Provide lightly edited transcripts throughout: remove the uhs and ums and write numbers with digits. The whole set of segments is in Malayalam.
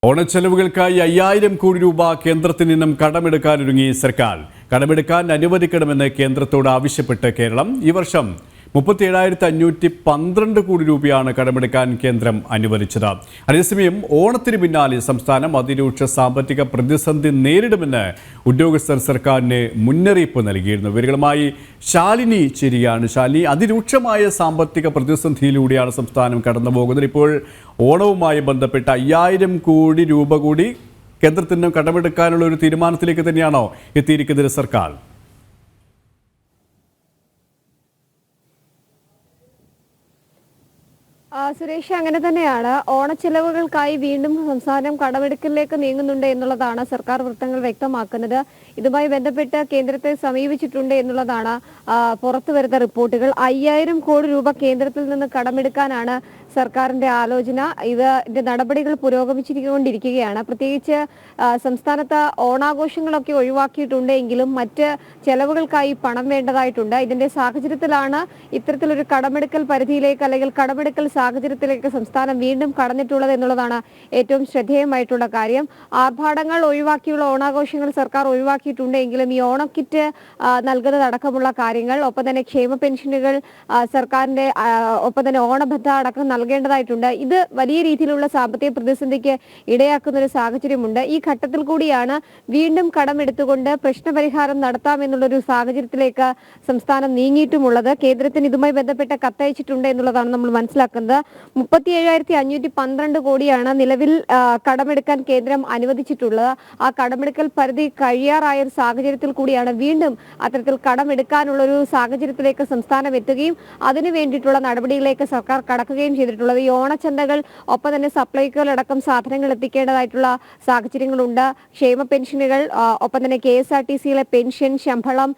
ഓണച്ചെലവുകൾക്കായി 5000 കോടി രൂപ കേന്ദ്രത്തിൽ നിന്നും കടമെടുക്കാനൊരുങ്ങി സർക്കാർ. കടമെടുക്കാൻ അനുവദിക്കണമെന്ന് കേന്ദ്രത്തോട് ആവശ്യപ്പെട്ട് കേരളം ഈ വർഷം 37,512 കോടി രൂപയാണ് കടമെടുക്കാൻ കേന്ദ്രം അനുവദിച്ചത്. അതേസമയം ഓണത്തിന് പിന്നാലെ സംസ്ഥാനം അതിരൂക്ഷ സാമ്പത്തിക പ്രതിസന്ധി നേരിടുമെന്ന് ഉദ്യോഗസ്ഥർ സർക്കാരിന് മുന്നറിയിപ്പ് നൽകിയിരുന്നു. ഇവരുമായി ശാലിനി ചേരുകയാണ്. ശാലിനി, അതിരൂക്ഷമായ സാമ്പത്തിക പ്രതിസന്ധിയിലൂടെയാണ് സംസ്ഥാനം കടന്നുപോകുന്നത്. ഇപ്പോൾ ഓണവുമായി ബന്ധപ്പെട്ട 5000 കോടി രൂപ കൂടി കേന്ദ്രത്തിൽ നിന്നും കടമെടുക്കാനുള്ള ഒരു തീരുമാനത്തിലേക്ക് തന്നെയാണോ എത്തിയിരിക്കുന്നത് സർക്കാർ? സുരേഷ്, അങ്ങനെ തന്നെയാണ്. ഓണച്ചെലവുകൾക്കായി വീണ്ടും സംസ്ഥാനം കടമെടുക്കലിലേക്ക് നീങ്ങുന്നുണ്ട് എന്നുള്ളതാണ് സർക്കാർ വൃത്തങ്ങൾ വ്യക്തമാക്കുന്നത്. ഇതുമായി ബന്ധപ്പെട്ട് കേന്ദ്രത്തെ സമീപിച്ചിട്ടുണ്ട് എന്നുള്ളതാണ് പുറത്തു വരുന്ന റിപ്പോർട്ടുകൾ. 5000 കോടി രൂപ കേന്ദ്രത്തിൽ നിന്ന് കടമെടുക്കാനാണ് സർക്കാരിന്റെ ആലോചന. ഇതിന്റെ നടപടികൾ പുരോഗമിച്ചുകൊണ്ടിരിക്കുകയാണ്. പ്രത്യേകിച്ച് സംസ്ഥാനത്ത് ഓണാഘോഷങ്ങളൊക്കെ ഒഴിവാക്കിയിട്ടുണ്ട് എങ്കിലും മറ്റ് ചെലവുകൾക്കായി പണം വേണ്ടതായിട്ടുണ്ട്. ഇതിന്റെ സാഹചര്യത്തിലാണ് ഇത്തരത്തിലൊരു കടമെടുക്കൽ പരിധിയിലേക്ക് അല്ലെങ്കിൽ കടമെടുക്കൽ സാഹചര്യത്തിലേക്ക് സംസ്ഥാനം വീണ്ടും കടന്നിട്ടുള്ളത് എന്നുള്ളതാണ് ഏറ്റവും ശ്രദ്ധേയമായിട്ടുള്ള കാര്യം. ആർഭാടങ്ങൾ ഒഴിവാക്കിയുള്ള ഓണാഘോഷങ്ങൾ സർക്കാർ ഒഴിവാക്കിയിട്ടുണ്ടെങ്കിലും ഈ ഓണക്കിറ്റ് നൽകുന്നതടക്കമുള്ള കാര്യങ്ങൾ, ഒപ്പം തന്നെ ക്ഷേമ പെൻഷനുകൾ സർക്കാരിന്റെ, ഒപ്പം തന്നെ ഓണബദ്ധ അടക്കം നൽകേണ്ടതായിട്ടുണ്ട്. ഇത് വലിയ രീതിയിലുള്ള സാമ്പത്തിക പ്രതിസന്ധിക്ക് ഇടയാക്കുന്ന ഒരു സാഹചര്യമുണ്ട്. ഈ ഘട്ടത്തിൽ കൂടിയാണ് വീണ്ടും കടമെടുത്തുകൊണ്ട് പ്രശ്നപരിഹാരം നടത്താമെന്നുള്ളൊരു സാഹചര്യത്തിലേക്ക് സംസ്ഥാനം നീങ്ങിയിട്ടുമുള്ളത്. കേന്ദ്രത്തിന് ഇതുമായി ബന്ധപ്പെട്ട കത്തയച്ചിട്ടുണ്ട് എന്നുള്ളതാണ് നമ്മൾ മനസ്സിലാക്കുന്നത്. 37,512 കോടിയാണ് നിലവിൽ കടമെടുക്കാൻ കേന്ദ്രം അനുവദിച്ചിട്ടുള്ളത്. ആ കടമെടുക്കൽ പരിധി കഴിയാറായ ഒരു സാഹചര്യത്തിൽ കൂടിയാണ് വീണ്ടും അത്തരത്തിൽ കടമെടുക്കാനുള്ള ഒരു സാഹചര്യത്തിലേക്ക് സംസ്ഥാനം എത്തുകയും അതിനു വേണ്ടിയിട്ടുള്ള നടപടികളിലേക്ക് സർക്കാർ കടക്കുകയും ചെയ്തിട്ടുള്ളത്. ഈ ഓണച്ചന്തകൾ, ഒപ്പം തന്നെ സപ്ലൈകോയിലടക്കം സാധനങ്ങൾ എത്തിക്കേണ്ടതായിട്ടുള്ള സാഹചര്യങ്ങളുണ്ട്. ക്ഷേമ പെൻഷനുകൾ, ഒപ്പം തന്നെ KSRTCയിലെ പെൻഷൻ, ശമ്പളം,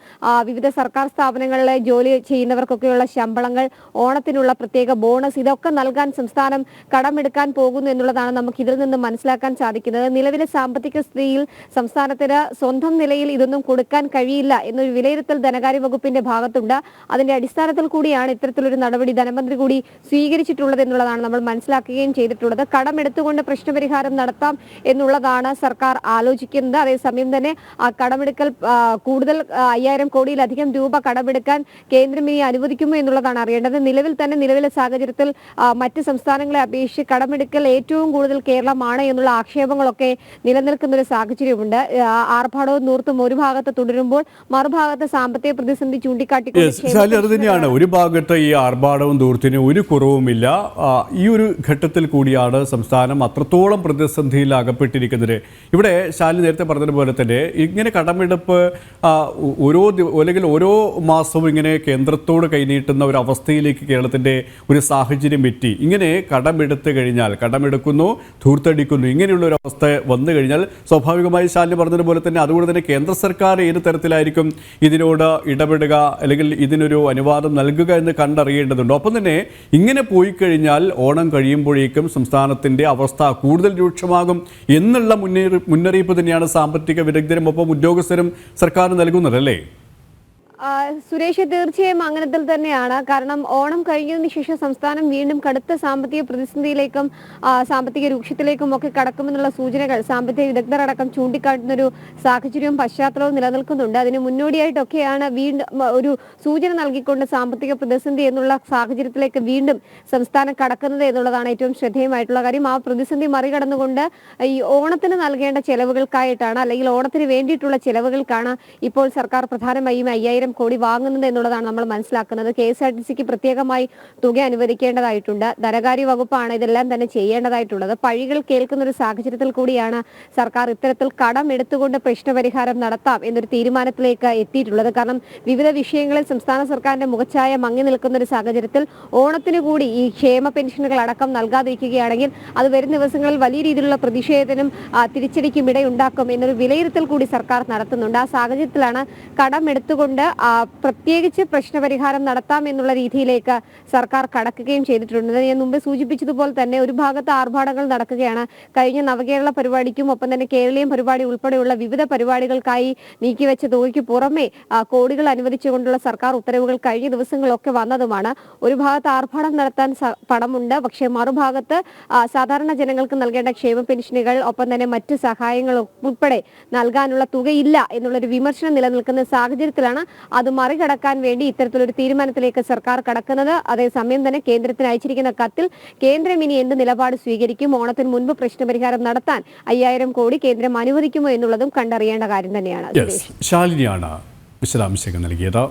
വിവിധ സർക്കാർ സ്ഥാപനങ്ങളിലെ ജോലി ചെയ്യുന്നവർക്കൊക്കെയുള്ള ശമ്പളങ്ങൾ, ഓണത്തിനുള്ള പ്രത്യേക ബോണസ്, ഇതൊക്കെ നൽകാൻ സംസ്ഥാനം കടമെടുക്കാൻ പോകുന്നു എന്നുള്ളതാണ് നമുക്ക് ഇതിൽ നിന്ന് മനസ്സിലാക്കാൻ സാധിക്കുന്നത്. നിലവിലെ സാമ്പത്തിക സ്ഥിതിയിൽ സംസ്ഥാനത്തിന് സ്വന്തം നിലയിൽ ഇതൊന്നും കൊടുക്കാൻ കഴിയില്ല എന്നൊരു വിലയിരുത്തൽ ധനകാര്യ വകുപ്പിന്റെ ഭാഗത്തുണ്ട്. അതിന്റെ അടിസ്ഥാനത്തിൽ കൂടിയാണ് ഇത്തരത്തിലൊരു നടപടി ധനമന്ത്രി കൂടി സ്വീകരിച്ചിട്ടുള്ളത് എന്നുള്ളതാണ് നമ്മൾ മനസ്സിലാക്കുകയും ചെയ്തിട്ടുള്ളത്. കടമെടുത്തുകൊണ്ട് പ്രശ്നപരിഹാരം നടത്താം എന്നുള്ളതാണ് സർക്കാർ ആലോചിക്കുന്നത്. അതേസമയം തന്നെ ആ കടമെടുക്കൽ കൂടുതൽ 5000 കോടിയിലധികം രൂപ കടമെടുക്കാൻ കേന്ദ്രം ഇനി അനുവദിക്കുമോ എന്നുള്ളതാണ് അറിയേണ്ടത്. നിലവിലെ സാഹചര്യത്തിൽ മറ്റ് സംസ്ഥാനങ്ങളെ അപേക്ഷിച്ച് കടമെടുക്കൽ ഏറ്റവും കൂടുതൽ കേരളമാണ് എന്നുള്ള ആക്ഷേപങ്ങളൊക്കെ നിലനിൽക്കുന്ന ഒരു സാഹചര്യമുണ്ട്. ആർഭാടവും നൂർത്തും ഒരു ഭാഗത്ത് തുടരുമ്പോൾ മറുഭാഗത്ത് സാമ്പത്തിക പ്രതിസന്ധി ചൂണ്ടിക്കാട്ടിയാണ്. ഒരു ഭാഗത്ത് ഈ ആർഭാടവും ദൂർത്തിന് ഒരു കുറവുമില്ല. ഈ ഒരു ഘട്ടത്തിൽ കൂടിയാണ് സംസ്ഥാനം അത്രത്തോളം പ്രതിസന്ധിയിൽ അകപ്പെട്ടിരിക്കുന്നത്. ഇവിടെ ശാലിനി നേരത്തെ പറഞ്ഞതുപോലെ തന്നെ ഇങ്ങനെ കടമെടുപ്പ് അല്ലെങ്കിൽ ഓരോ മാസവും ഇങ്ങനെ കേന്ദ്രത്തോട് കൈനീട്ടുന്ന ഒരു അവസ്ഥയിലേക്ക് കേരളത്തിൻ്റെ ഒരു സാഹചര്യം എത്തി. ഇങ്ങനെ കടമെടുത്തു കഴിഞ്ഞാൽ കടമെടുക്കുന്നു, ധൂർത്തടിക്കുന്നു, ഇങ്ങനെയുള്ള ഒരു അവസ്ഥ വന്നു കഴിഞ്ഞാൽ സ്വാഭാവികമായി ശാലിനി പറഞ്ഞതുപോലെ തന്നെ അതുകൊണ്ട് തന്നെ കേന്ദ്ര സർക്കാർ ഏത് തരത്തിലായിരിക്കും ഇതിനോട് ഇടപെടുക അല്ലെങ്കിൽ ഇതിനൊരു അനുവാദം നൽകുക എന്ന് കണ്ടറിയേണ്ടതുണ്ട്. ഒപ്പം തന്നെ ഇങ്ങനെ പോയി കഴിഞ്ഞാൽ ഓണം കഴിയുമ്പോഴേക്കും സംസ്ഥാനത്തിൻ്റെ അവസ്ഥ കൂടുതൽ രൂക്ഷമാകും എന്നുള്ള മുന്നറിയിപ്പ് തന്നെയാണ് സാമ്പത്തിക വിദഗ്ധരും ഒപ്പം ഉദ്യോഗസ്ഥരും സർക്കാർ നൽകുന്നത്, അല്ലേ? സുരേഷ്, തീർച്ചയായും അങ്ങനത്തിൽ തന്നെയാണ്. കാരണം ഓണം കഴിഞ്ഞതിന് ശേഷം സംസ്ഥാനം വീണ്ടും കടുത്ത സാമ്പത്തിക പ്രതിസന്ധിയിലേക്കും സാമ്പത്തിക രൂക്ഷത്തിലേക്കും ഒക്കെ കടക്കുമെന്നുള്ള സൂചനകൾ സാമ്പത്തിക വിദഗ്ധരടക്കം ചൂണ്ടിക്കാട്ടുന്നൊരു സാഹചര്യവും പശ്ചാത്തലവും നിലനിൽക്കുന്നുണ്ട്. അതിന് മുന്നോടിയായിട്ടൊക്കെയാണ് വീണ്ടും ഒരു സൂചന നൽകിക്കൊണ്ട് സാമ്പത്തിക പ്രതിസന്ധി എന്നുള്ള സാഹചര്യത്തിലേക്ക് വീണ്ടും സംസ്ഥാനം കടക്കുന്നത് എന്നുള്ളതാണ് ഏറ്റവും ശ്രദ്ധേയമായിട്ടുള്ള കാര്യം. ആ പ്രതിസന്ധി മറികടന്നുകൊണ്ട് ഈ ഓണത്തിന് നൽകേണ്ട ചെലവുകൾക്കായിട്ടാണ്, അല്ലെങ്കിൽ ഓണത്തിന് വേണ്ടിയിട്ടുള്ള ചെലവുകൾക്കാണ് ഇപ്പോൾ സർക്കാർ പ്രധാനമായും 5000 കോടി വാങ്ങുന്നത് എന്നുള്ളതാണ് നമ്മൾ മനസ്സിലാക്കുന്നത്. KSRTCക്ക് പ്രത്യേകമായി തുക അനുവദിക്കേണ്ടതായിട്ടുണ്ട്. ധനകാര്യ വകുപ്പാണ് ഇതെല്ലാം തന്നെ ചെയ്യേണ്ടതായിട്ടുള്ളത്. പഴികൾ കേൾക്കുന്ന ഒരു സാഹചര്യത്തിൽ കൂടിയാണ് സർക്കാർ ഇത്തരത്തിൽ കടം എടുത്തുകൊണ്ട് പ്രശ്നപരിഹാരം നടത്താം എന്നൊരു തീരുമാനത്തിലേക്ക് എത്തിയിട്ടുള്ളത്. കാരണം വിവിധ വിഷയങ്ങളിൽ സംസ്ഥാന സർക്കാരിന്റെ മുഖച്ഛായ മങ്ങി നിൽക്കുന്ന ഒരു സാഹചര്യത്തിൽ ഓണത്തിന് കൂടി ഈ ക്ഷേമ പെൻഷനുകൾ അടക്കം നൽകാതിരിക്കുകയാണെങ്കിൽ അത് വരും ദിവസങ്ങളിൽ വലിയ രീതിയിലുള്ള പ്രതിഷേധത്തിനും തിരിച്ചടിക്കും ഇടയുണ്ടാക്കും എന്നൊരു വിലയിരുത്തൽ കൂടി സർക്കാർ നടത്തുന്നുണ്ട്. ആ സാഹചര്യത്തിലാണ് കടം എടുത്തുകൊണ്ട് പ്രത്യേകിച്ച് പ്രശ്നപരിഹാരം നടത്താം എന്നുള്ള രീതിയിലേക്ക് സർക്കാർ കടക്കുകയും ചെയ്തിട്ടുണ്ട്. ഞാൻ മുമ്പ് സൂചിപ്പിച്ചതുപോലെ തന്നെ ഒരു ഭാഗത്ത് ആർഭാടങ്ങൾ നടക്കുകയാണ്. കഴിഞ്ഞ നവകേരള പരിപാടിക്കും ഒപ്പം തന്നെ കേരളീയം പരിപാടി ഉൾപ്പെടെയുള്ള വിവിധ പരിപാടികൾക്കായി നീക്കിവെച്ച തുകയ്ക്ക് പുറമെ കോടികൾ അനുവദിച്ചുകൊണ്ടുള്ള സർക്കാർ ഉത്തരവുകൾ കഴിഞ്ഞ ദിവസങ്ങളൊക്കെ വന്നതുമാണ്. ഒരു ഭാഗത്ത് ആർഭാടം നടത്താൻ പണമുണ്ട്, പക്ഷേ മറുഭാഗത്ത് സാധാരണ ജനങ്ങൾക്ക് നൽകേണ്ട ക്ഷേമ പെൻഷനുകൾ ഒപ്പം തന്നെ മറ്റ് സഹായങ്ങൾ ഉൾപ്പെടെ നൽകാനുള്ള തുകയില്ല എന്നുള്ളൊരു വിമർശനം നിലനിൽക്കുന്ന സാഹചര്യത്തിലാണ് അത് മറികടക്കാൻ വേണ്ടി ഇത്തരത്തിലൊരു തീരുമാനത്തിലേക്ക് സർക്കാർ കടക്കുന്നത്. അതേസമയം തന്നെ കേന്ദ്രത്തിന് അയച്ചിരിക്കുന്ന കത്തിൽ കേന്ദ്രം ഇനി എന്ത് നിലപാട് സ്വീകരിക്കും, ഓണത്തിന് മുൻപ് പ്രശ്നപരിഹാരം നടത്താൻ 5000 കോടി കേന്ദ്രം അനുവദിക്കുമോ എന്നുള്ളതും കണ്ടറിയേണ്ട കാര്യം തന്നെയാണ്. ശാലിനിയാണ് വിശദാംശങ്ങൾ നൽകിയത്.